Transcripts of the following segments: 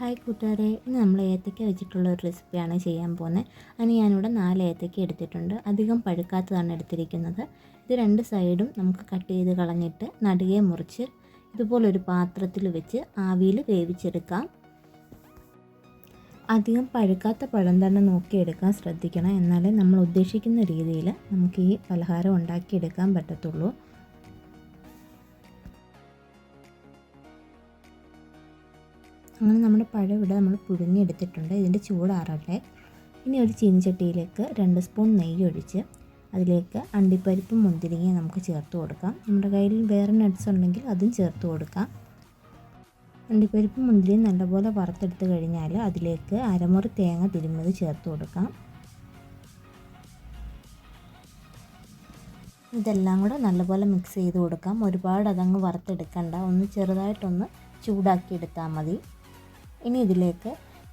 Hi കൂട്ടുകാരെ, ഇന്ന് നമ്മൾ ഏത്തയ്ക്ക വെച്ചിട്ടുള്ള ഒരു റെസിപ്പിയാണ് ചെയ്യാൻ പോകുന്നത്. അതിന് ഞാനിവിടെ 4 ഏത്തയ്ക്ക എടുത്തിട്ടുണ്ട്. അധികം പഴുക്കാത്തതാണ് എടുത്തിരിക്കുന്നത്. ഇത് 2 സൈഡും നമുക്ക് കട്ട് ചെയ്ത് കളഞ്ഞിട്ട് നടുകെ മുറിച്ച് ഇതുപോലൊരു പാത്രത്തിൽ വെച്ച് ആവിയിൽ വേവിച്ചെടുക്കാം. അധികം പഴുക്കാത്ത പഴം തന്നെ നോക്കിയെടുക്കാൻ ശ്രദ്ധിക്കണം. എന്നാലേ നമ്മൾ ഉദ്ദേശിക്കുന്ന രീതിയിൽ നമുക്ക് ഈ പലഹാരം ഉണ്ടാക്കിയെടുക്കാൻ പറ്റത്തുള്ളൂ. അങ്ങനെ നമ്മുടെ പഴം ഇവിടെ നമ്മൾ പുഴുങ്ങിയെടുത്തിട്ടുണ്ട്. ഇതിൻ്റെ ചൂടാറട്ടെ. ഇനി ഒരു ചീനിച്ചട്ടിയിലേക്ക് 2 സ്പൂൺ നെയ്യ് ഒഴിച്ച് അതിലേക്ക് അണ്ടിപ്പരിപ്പും മുന്തിരിങ്ങയും നമുക്ക് ചേർത്ത് കൊടുക്കാം. നമ്മുടെ കയ്യിൽ വേറെ നട്ട്സ് ഉണ്ടെങ്കിൽ അതും ചേർത്ത് കൊടുക്കാം. അണ്ടിപ്പരിപ്പും മുന്തിരിയും നല്ലപോലെ വറുത്തെടുത്ത് കഴിഞ്ഞാൽ അതിലേക്ക് അരമുറി തേങ്ങ തിരുമ്മത് ചേർത്ത് കൊടുക്കാം. ഇതെല്ലാം കൂടെ നല്ലപോലെ മിക്സ് ചെയ്ത് കൊടുക്കാം. ഒരുപാട് അതങ്ങ് വറുത്തെടുക്കണ്ട, ഒന്ന് ചെറുതായിട്ടൊന്ന് ചൂടാക്കി എടുത്താൽ മതി. ഇനി ഇതിലേക്ക്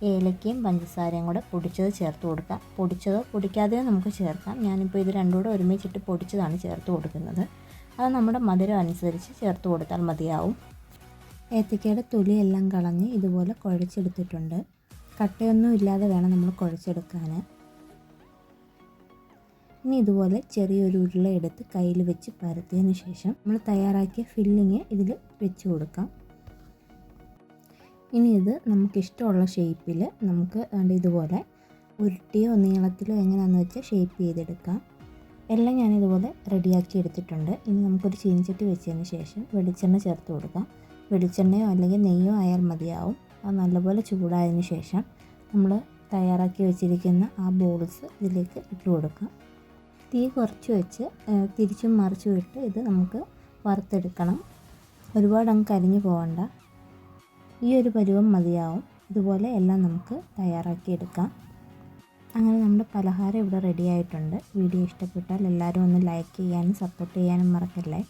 ഏലക്കയും പഞ്ചസാരയും കൂടെ പൊടിച്ചത് ചേർത്ത് കൊടുക്കാം. പൊടിച്ചതോ പൊടിക്കാതെയോ നമുക്ക് ചേർക്കാം. ഞാനിപ്പോൾ ഇത് രണ്ടും കൂടെ ഒരുമിച്ചിട്ട് പൊടിച്ചതാണ് ചേർത്ത് കൊടുക്കുന്നത്. അത് നമ്മുടെ മധുരം അനുസരിച്ച് ചേർത്ത് കൊടുത്താൽ മതിയാവും. ഏത്തയ്ക്കയുടെ തൊലിയെല്ലാം കളഞ്ഞ് ഇതുപോലെ കുഴച്ചെടുത്തിട്ടുണ്ട്. കട്ടയൊന്നും ഇല്ലാതെ വേണം നമ്മൾ കുഴച്ചെടുക്കാൻ. ഇനി ഇതുപോലെ ചെറിയൊരു ഉരുള എടുത്ത് കയ്യിൽ വെച്ച് പരത്തിയതിന് ശേഷം നമ്മൾ തയ്യാറാക്കിയ ഫില്ലിങ് ഇതിൽ വെച്ച് കൊടുക്കാം. ഇനി ഇത് നമുക്കിഷ്ടമുള്ള ഷേപ്പിൽ നമുക്ക് ഇതുപോലെ ഉരുട്ടിയോ നീളത്തിലോ എങ്ങനെയാണെന്ന് വെച്ചാൽ ഷേപ്പ് ചെയ്തെടുക്കാം. എല്ലാം ഞാനിതുപോലെ റെഡിയാക്കി എടുത്തിട്ടുണ്ട്. ഇനി നമുക്കൊരു ചീനിച്ചട്ടി വെച്ചതിന് ശേഷം വെളിച്ചെണ്ണ ചേർത്ത് കൊടുക്കാം. വെളിച്ചെണ്ണയോ അല്ലെങ്കിൽ നെയ്യോ ആയാൽ മതിയാവും. അത് നല്ലപോലെ ചൂടായതിന് ശേഷം നമ്മൾ തയ്യാറാക്കി വെച്ചിരിക്കുന്ന ആ ബോൾസ് ഇതിലേക്ക് ഇട്ട് കൊടുക്കാം. തീ കുറച്ച് വെച്ച് തിരിച്ചും മറിച്ചും ഇട്ട് ഇത് നമുക്ക് വറുത്തെടുക്കണം. ഒരുപാട് അങ്ങ് കരിഞ്ഞു പോകണ്ട, ഈ ഒരു പരുവം മതിയാവും. ഇതുപോലെ എല്ലാം നമുക്ക് തയ്യാറാക്കിയെടുക്കാം. അങ്ങനെ നമ്മുടെ പലഹാരം ഇവിടെ റെഡി ആയിട്ടുണ്ട്. വീഡിയോ ഇഷ്ടപ്പെട്ടാൽ എല്ലാവരും ഒന്ന് ലൈക്ക് ചെയ്യാനും സപ്പോർട്ട് ചെയ്യാനും മറക്കല്ലേ.